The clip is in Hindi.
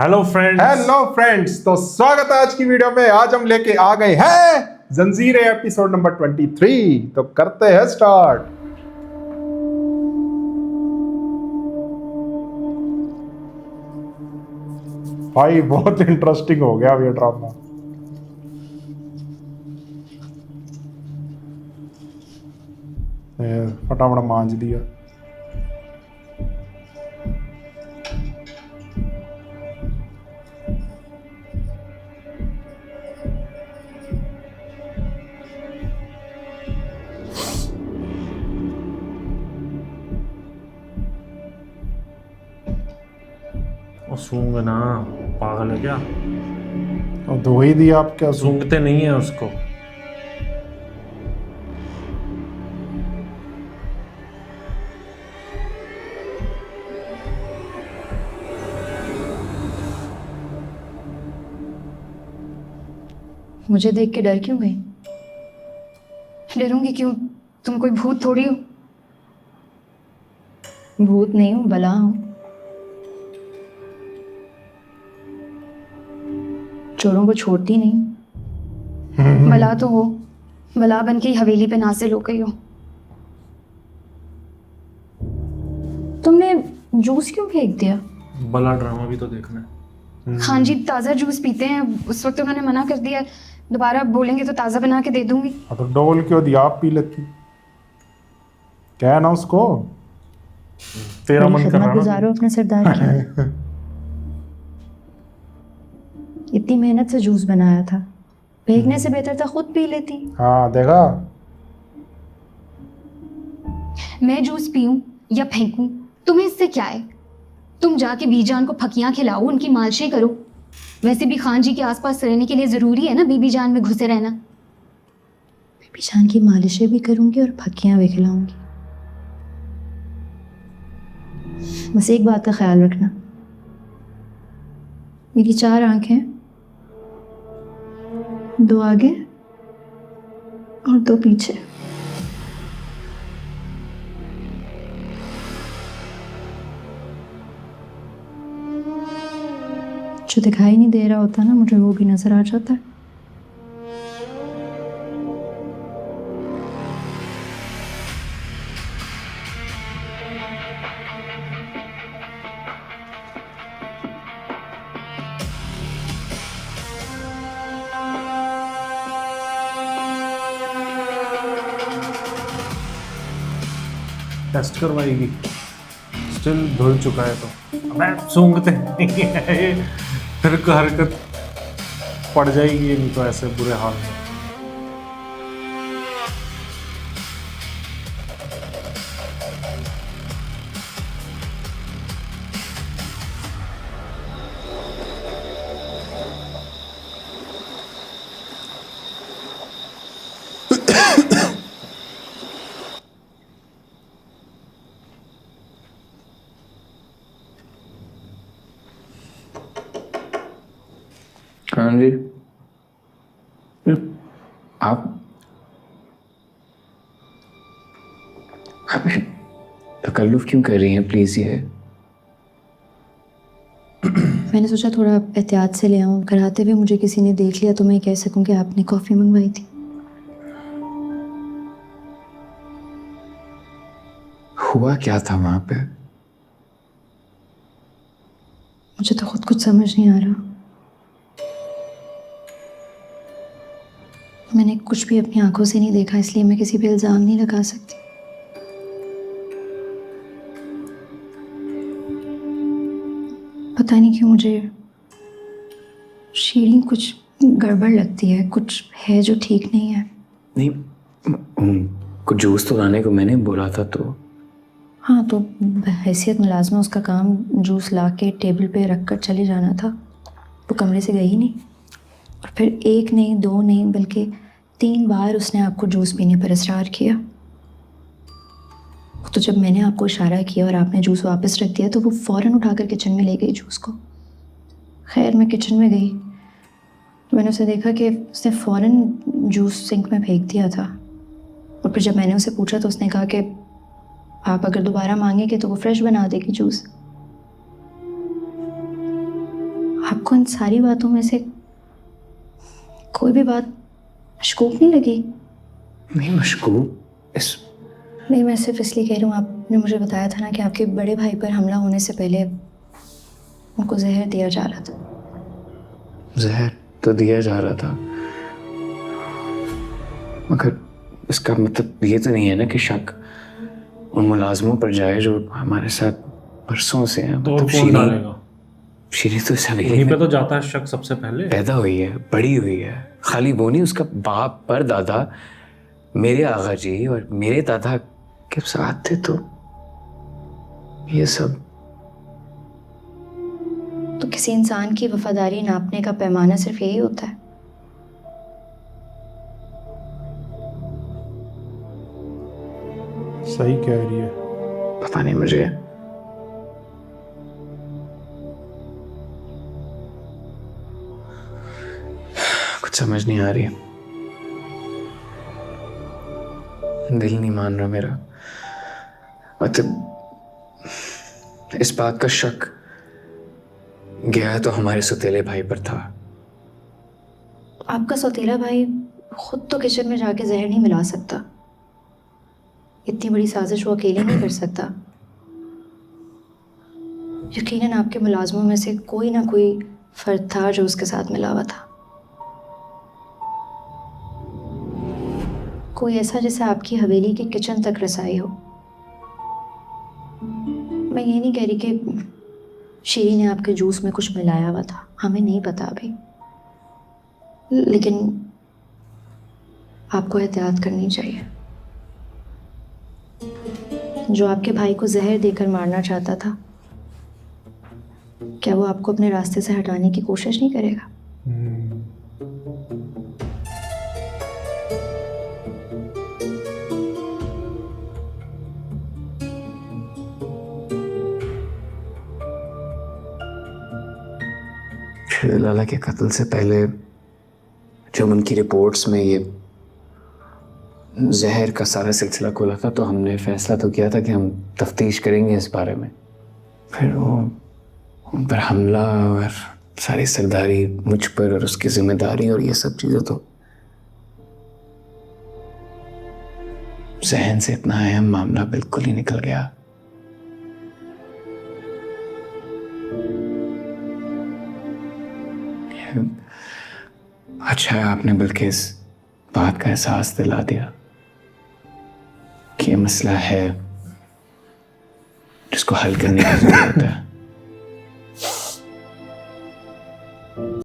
हेलो फ्रेंड्स, तो स्वागत है आज की वीडियो में। आज हम लेके आ गए हैं जंजीरें एपिसोड नंबर 23। तो करते हैं स्टार्ट। भाई बहुत इंटरेस्टिंग हो गया ये ड्रामा। फटाफट मांझ दिया। वो सूंघ ना, पागल है क्या? तो धो ही दिया, आप क्या सूंघते नहीं है उसको। मुझे देख के डर क्यों गई? डरूंगी क्यों? तुम कोई भूत थोड़ी हो। भूत नहीं हूँ, बला हूँ। चोरों को छोड़ती नहीं। बला तो हो, बला बन के ही हवेली पे नाजिल हो गई हो। तुमने जूस क्यों फेंक दिया? बला ड्रामा भी तो देखना है। खान जी ताज़ा जूस पीते हैं, उस वक्त उन्होंने मना कर दिया। दोबारा बोलेंगे तो ताज़ा बना के दे दूंगी। तो डोल क्यों दिया, आप पी लेती। क्या है ना उसको, तेरा मन कर रहा है ना। गुजारो अपने सरदार की। इतनी मेहनत से जूस बनाया था, फेंकने से बेहतर था खुद पी लेती। हाँ देखा। मैं जूस पीऊं या फेंकूं, तुम्हें इससे क्या है? तुम जाके बीजान को फकियां खिलाओ, उनकी मालिशें करो। वैसे भी खान जी के आसपास रहने के लिए जरूरी है ना बीबी जान में घुसे रहना। बीबी जान की मालिशें भी करूंगी और फकियां भी खिलाऊंगी। बस एक बात का ख्याल रखना, मेरी 4 आंखें, 2 आगे और 2 पीछे। जो दिखाई नहीं दे रहा होता ना, मुझे वो भी नजर आ जाता है। टेस्ट करवाएगी, स्टिल धुल चुका है तो। अबे सूंघते नहीं है, फिर हरकत पड़ जाएगी नहीं तो ऐसे बुरे हाल में। हाँ जी। आप तकल्लुफ क्यों कर रही हैं प्लीज? ये मैंने सोचा थोड़ा एहतियात से ले आऊं, घर आते हुए मुझे किसी ने देख लिया तो मैं कह सकूं कि आपने कॉफ़ी मंगवाई थी। हुआ क्या था वहां पे? मुझे तो खुद कुछ समझ नहीं आ रहा। मैंने कुछ भी अपनी आंखों से नहीं देखा, इसलिए मैं किसी पे इल्ज़ाम नहीं लगा सकती। पता नहीं क्यों मुझे शीरीन कुछ गड़बड़ लगती है, कुछ है जो ठीक नहीं है। नहीं, कुछ जूस तो लाने को मैंने बोला था तो। हाँ, तो हैसियत मुलाजमा उसका काम जूस ला के टेबल पे रख कर चले जाना था। वो कमरे से गई ही नहीं, और फिर 1 नहीं 2 नहीं बल्कि 3 बार उसने आपको जूस पीने पर इसरार किया। तो जब मैंने आपको इशारा किया और आपने जूस वापस रख दिया तो वो फ़ौरन उठाकर किचन में ले गई जूस को। खैर मैं किचन में गई तो मैंने उसे देखा कि उसने फ़ौरन जूस सिंक में फेंक दिया था। और फिर जब मैंने उसे पूछा तो उसने कहा कि आप अगर दोबारा मांगेंगे तो वो फ्रेश बना देगी जूस। आपको इन सारी बातों में से कोई भी बात मशकूक नहीं लगी? नहीं मशकूक इस नहीं, मैं सिर्फ इसलिए कह रही हूँ, आपने मुझे बताया था ना कि आपके बड़े भाई पर हमला होने से पहले उनको जहर दिया जा रहा था। जहर तो दिया जा रहा था, मगर इसका मतलब ये तो नहीं है ना कि शक उन मुलाजमों पर जाए जो हमारे साथ बरसों से हैं। तो और मतलब कौन डालेगा? शीरी तो सवेरे वहीं में पे तो जाता है शक सबसे पहले। पैदा हुई है, बड़ी हुई है। खाली वो नहीं, उसका बाप पर दादा मेरे आगा जी और मेरे दादा के साथ थे, तो ये सब। तो किसी इंसान की वफादारी नापने का पैमाना सिर्फ यही होता है? सही कह रही है। पता नहीं मुझे, कुछ समझ नहीं आ रही, दिल नहीं मान रहा मेरा। मतलब इस बात का शक गया तो हमारे सौतेले भाई पर था। आपका सौतेला भाई खुद तो किचन में जाके जहर नहीं मिला सकता। इतनी बड़ी साजिश वो अकेले नहीं कर सकता। यकीनन आपके मुलाजमों में से कोई ना कोई फर्द था जो उसके साथ मिला हुआ था। कोई ऐसा जिसे आपकी हवेली के किचन तक रसाई हो। मैं ये नहीं कह रही कि शीरी ने आपके जूस में कुछ मिलाया हुआ था, हमें नहीं पता अभी, लेकिन आपको एहतियात करनी चाहिए। जो आपके भाई को जहर देकर मारना चाहता था, क्या वो आपको अपने रास्ते से हटाने की कोशिश नहीं करेगा? लाला के कत्ल से पहले जब उनकी रिपोर्ट्स में ये जहर का सारा सिलसिला खुला था, तो हमने फैसला तो किया था कि हम तफ्तीश करेंगे इस बारे में। फिर वो उन पर हमला और सारी सरदारी मुझ पर और उसकी जिम्मेदारी और ये सब चीज़ें तो जहन से इतना अहम मामला बिल्कुल ही निकल गया। अच्छा है आपने बल्कि इस बात का एहसास दिला दिया कि ये मसला है जिसको हल करने की जरूरत है।